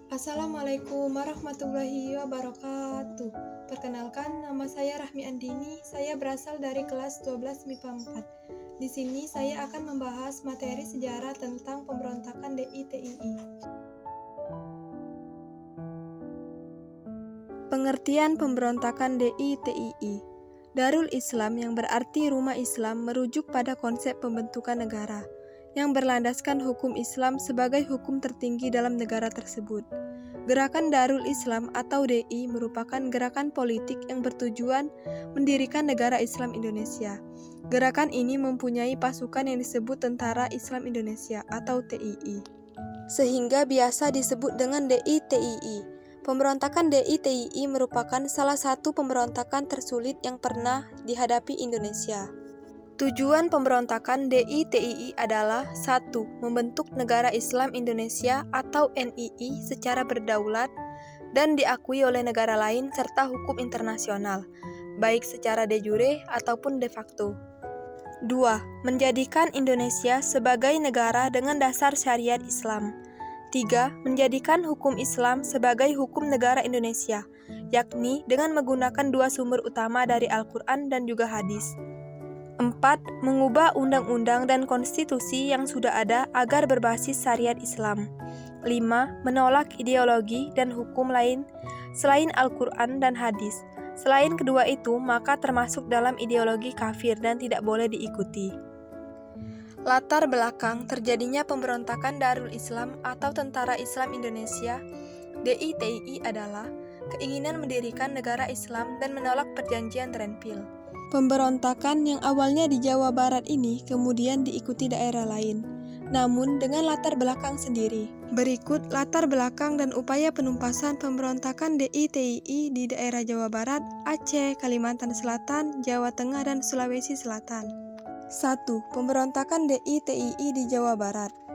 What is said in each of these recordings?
Assalamualaikum warahmatullahi wabarakatuh. Perkenalkan, nama saya Rahmi Andini. Saya berasal dari kelas 12 MIPA 4. Di sini saya akan membahas materi sejarah tentang pemberontakan DITII. Pengertian pemberontakan DITII. Darul Islam yang berarti rumah Islam merujuk pada konsep pembentukan negara yang berlandaskan hukum Islam sebagai hukum tertinggi dalam negara tersebut. Gerakan Darul Islam atau DI merupakan gerakan politik yang bertujuan mendirikan negara Islam Indonesia. Gerakan ini mempunyai pasukan yang disebut Tentara Islam Indonesia atau TII, sehingga biasa disebut dengan DITII. Pemberontakan DITII merupakan salah satu pemberontakan tersulit yang pernah dihadapi Indonesia. Tujuan pemberontakan DITII adalah 1. Membentuk Negara Islam Indonesia atau NII secara berdaulat dan diakui oleh negara lain serta hukum internasional, baik secara de jure ataupun de facto. 2. Menjadikan Indonesia sebagai negara dengan dasar syariat Islam. 3. Menjadikan hukum Islam sebagai hukum negara Indonesia, yakni dengan menggunakan dua sumber utama dari Al-Quran dan juga hadis. 4. Mengubah undang-undang dan konstitusi yang sudah ada agar berbasis syariat Islam. 5. Menolak ideologi dan hukum lain selain Al-Quran dan hadis. Selain kedua itu, maka termasuk dalam ideologi kafir dan tidak boleh diikuti. Latar belakang terjadinya pemberontakan Darul Islam atau Tentara Islam Indonesia DITII adalah keinginan mendirikan negara Islam dan menolak perjanjian Renville. Pemberontakan yang awalnya di Jawa Barat ini kemudian diikuti daerah lain, namun dengan latar belakang sendiri. Berikut latar belakang dan upaya penumpasan pemberontakan DITII di daerah Jawa Barat, Aceh, Kalimantan Selatan, Jawa Tengah, dan Sulawesi Selatan. 1. Pemberontakan DITII di Jawa Barat.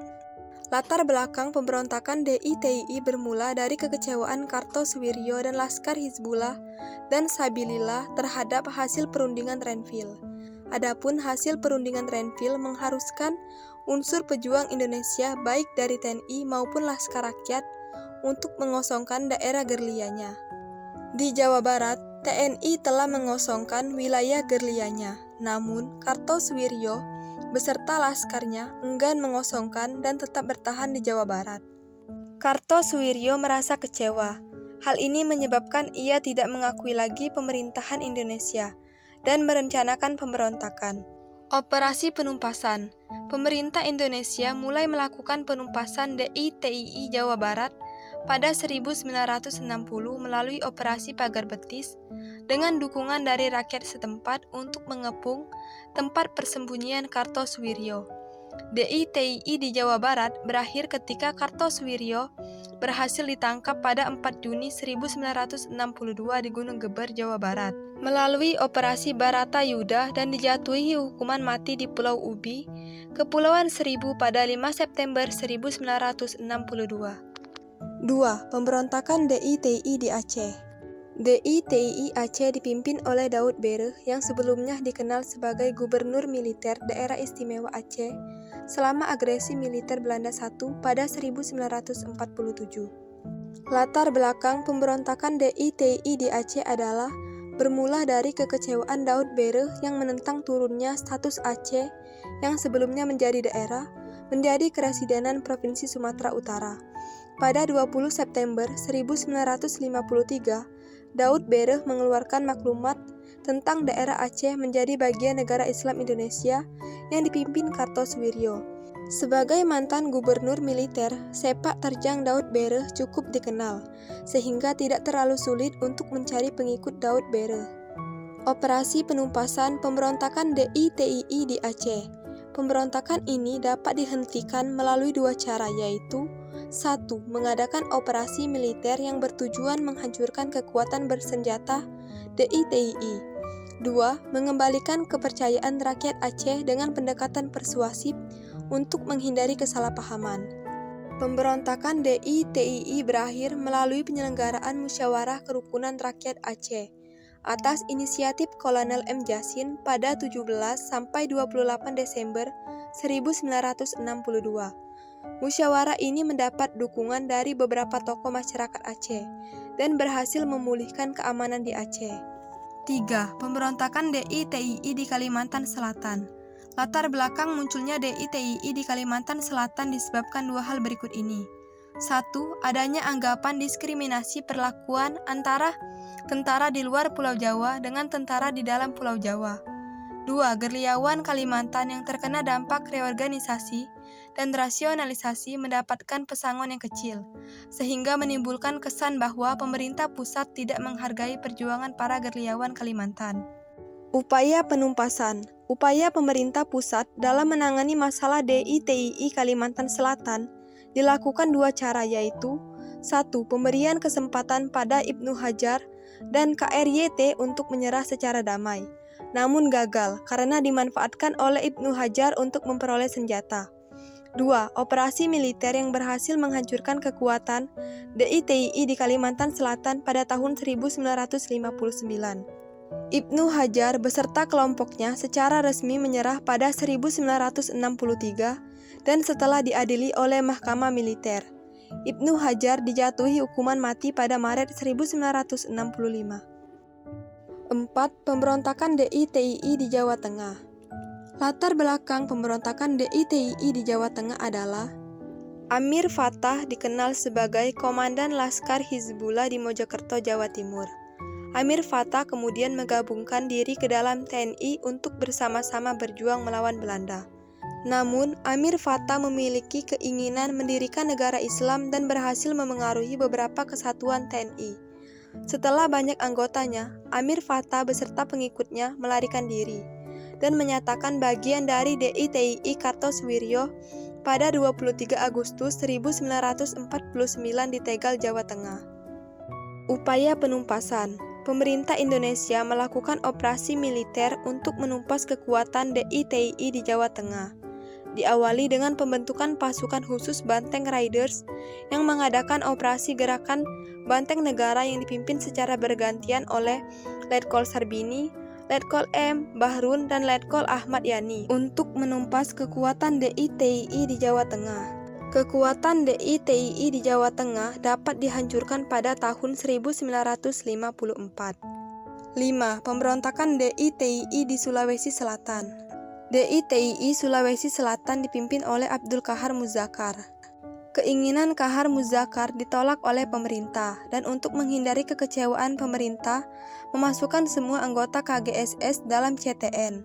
Latar belakang pemberontakan DITII bermula dari kekecewaan Kartosuwiryo dan Laskar Hizbullah dan Sabilillah terhadap hasil perundingan Renville. Adapun hasil perundingan Renville mengharuskan unsur pejuang Indonesia baik dari TNI maupun Laskar Rakyat untuk mengosongkan daerah gerlianya. Di Jawa Barat, TNI telah mengosongkan wilayah gerlianya, namun Kartosuwiryo beserta laskarnya enggan mengosongkan dan tetap bertahan di Jawa Barat. Kartosuwiryo merasa kecewa. Hal ini menyebabkan ia tidak mengakui lagi pemerintahan Indonesia dan merencanakan pemberontakan. Operasi penumpasan. Pemerintah Indonesia mulai melakukan penumpasan DITII Jawa Barat pada 1960 melalui Operasi Pagar Betis dengan dukungan dari rakyat setempat untuk mengepung tempat persembunyian Kartosuwiryo. DITII di Jawa Barat berakhir ketika Kartosuwiryo berhasil ditangkap pada 4 Juni 1962 di Gunung Geber, Jawa Barat, melalui Operasi Baratayuda dan dijatuhi hukuman mati di Pulau Ubi, Kepulauan Seribu pada 5 September 1962. 2. Pemberontakan DITII di Aceh. DITII Aceh dipimpin oleh Daud Bereh yang sebelumnya dikenal sebagai Gubernur Militer Daerah Istimewa Aceh selama agresi militer Belanda I pada 1947. Latar belakang pemberontakan DITII di Aceh adalah bermula dari kekecewaan Daud Bereh yang menentang turunnya status Aceh yang sebelumnya menjadi daerah menjadi Keresidenan Provinsi Sumatera Utara. Pada 20 September 1953, Daud Bereh mengeluarkan maklumat tentang daerah Aceh menjadi bagian negara Islam Indonesia yang dipimpin Kartosuwiryo. Sebagai mantan gubernur militer, sepak terjang Daud Bereh cukup dikenal, sehingga tidak terlalu sulit untuk mencari pengikut Daud Bereh. Operasi penumpasan pemberontakan DITII di Aceh. Pemberontakan ini dapat dihentikan melalui dua cara, yaitu 1. Mengadakan operasi militer yang bertujuan menghancurkan kekuatan bersenjata DITII. 2. Mengembalikan kepercayaan rakyat Aceh dengan pendekatan persuasif untuk menghindari kesalahpahaman. Pemberontakan DITII berakhir melalui penyelenggaraan musyawarah kerukunan rakyat Aceh atas inisiatif Kolonel M. Jasin pada 17 sampai 28 Desember 1962. Musyawarah ini mendapat dukungan dari beberapa tokoh masyarakat Aceh dan berhasil memulihkan keamanan di Aceh. 3. Pemberontakan DITII di Kalimantan Selatan. Latar belakang munculnya DITII di Kalimantan Selatan disebabkan dua hal berikut ini. 1. Adanya anggapan diskriminasi perlakuan antara tentara di luar Pulau Jawa dengan tentara di dalam Pulau Jawa. 2. Gerilyawan Kalimantan yang terkena dampak reorganisasi dan rasionalisasi mendapatkan pesangon yang kecil, sehingga menimbulkan kesan bahwa pemerintah pusat tidak menghargai perjuangan para gerilyawan Kalimantan. Upaya penumpasan. Upaya pemerintah pusat dalam menangani masalah DITII Kalimantan Selatan dilakukan dua cara, yaitu 1. Pemberian kesempatan pada Ibnu Hajar dan KRYT untuk menyerah secara damai, namun gagal karena dimanfaatkan oleh Ibnu Hajar untuk memperoleh senjata. 2. Operasi militer yang berhasil menghancurkan kekuatan DITII di Kalimantan Selatan pada tahun 1959. Ibnu Hajar beserta kelompoknya secara resmi menyerah pada 1963 dan setelah diadili oleh Mahkamah Militer, Ibnu Hajar dijatuhi hukuman mati pada Maret 1965. 4. Pemberontakan DITII di Jawa Tengah. Latar belakang pemberontakan DITII di Jawa Tengah adalah Amir Fattah dikenal sebagai Komandan Laskar Hizbullah di Mojokerto, Jawa Timur. Amir Fattah kemudian menggabungkan diri ke dalam TNI untuk bersama-sama berjuang melawan Belanda. Namun, Amir Fattah memiliki keinginan mendirikan negara Islam dan berhasil memengaruhi beberapa kesatuan TNI. Setelah banyak anggotanya, Amir Fattah beserta pengikutnya melarikan diri dan menyatakan bagian dari DITII Kartosuwiryo pada 23 Agustus 1949 di Tegal, Jawa Tengah. Upaya penumpasan. Pemerintah Indonesia melakukan operasi militer untuk menumpas kekuatan DITII di Jawa Tengah. Diawali dengan pembentukan pasukan khusus Banteng Riders yang mengadakan operasi gerakan Banteng Negara yang dipimpin secara bergantian oleh Letkol Sarbini, Letkol M. Bahrun, dan Letkol Ahmad Yani untuk menumpas kekuatan DITII di Jawa Tengah. Kekuatan DITII di Jawa Tengah dapat dihancurkan pada tahun 1954. 5. Pemberontakan DITII di Sulawesi Selatan. DITII Sulawesi Selatan dipimpin oleh Abdul Qahar Muzakkar. Keinginan Qahar Muzakkar ditolak oleh pemerintah, dan untuk menghindari kekecewaan pemerintah, memasukkan semua anggota KGSS dalam CTN,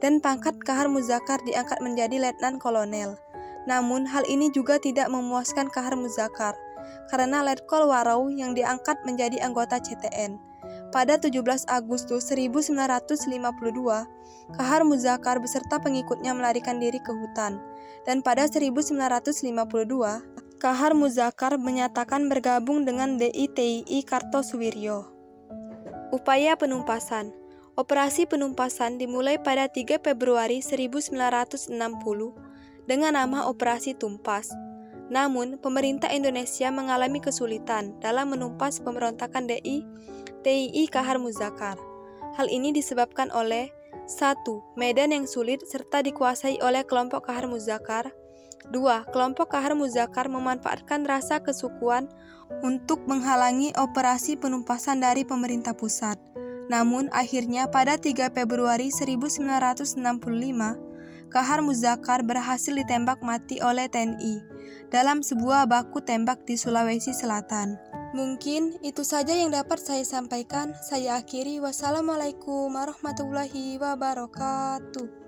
dan pangkat Qahar Muzakkar diangkat menjadi letnan kolonel. Namun, hal ini juga tidak memuaskan Qahar Muzakkar, karena Letkol Warau yang diangkat menjadi anggota CTN. Pada 17 Agustus 1952, Qahar Muzakkar beserta pengikutnya melarikan diri ke hutan, dan pada 1952, Qahar Muzakkar menyatakan bergabung dengan DITII Kartosuwiryo. Upaya penumpasan. Operasi penumpasan dimulai pada 3 Februari 1960 dengan nama Operasi Tumpas. Namun, pemerintah Indonesia mengalami kesulitan dalam menumpas pemberontakan DITII Qahar Muzakkar. Hal ini disebabkan oleh 1. Medan yang sulit serta dikuasai oleh kelompok Qahar Muzakkar. 2. Kelompok Qahar Muzakkar memanfaatkan rasa kesukuan untuk menghalangi operasi penumpasan dari pemerintah pusat. Namun, akhirnya pada 3 Februari 1965, Qahar Muzakkar berhasil ditembak mati oleh TNI dalam sebuah baku tembak di Sulawesi Selatan. Mungkin itu saja yang dapat saya sampaikan. Saya akhiri. Wassalamualaikum warahmatullahi wabarakatuh.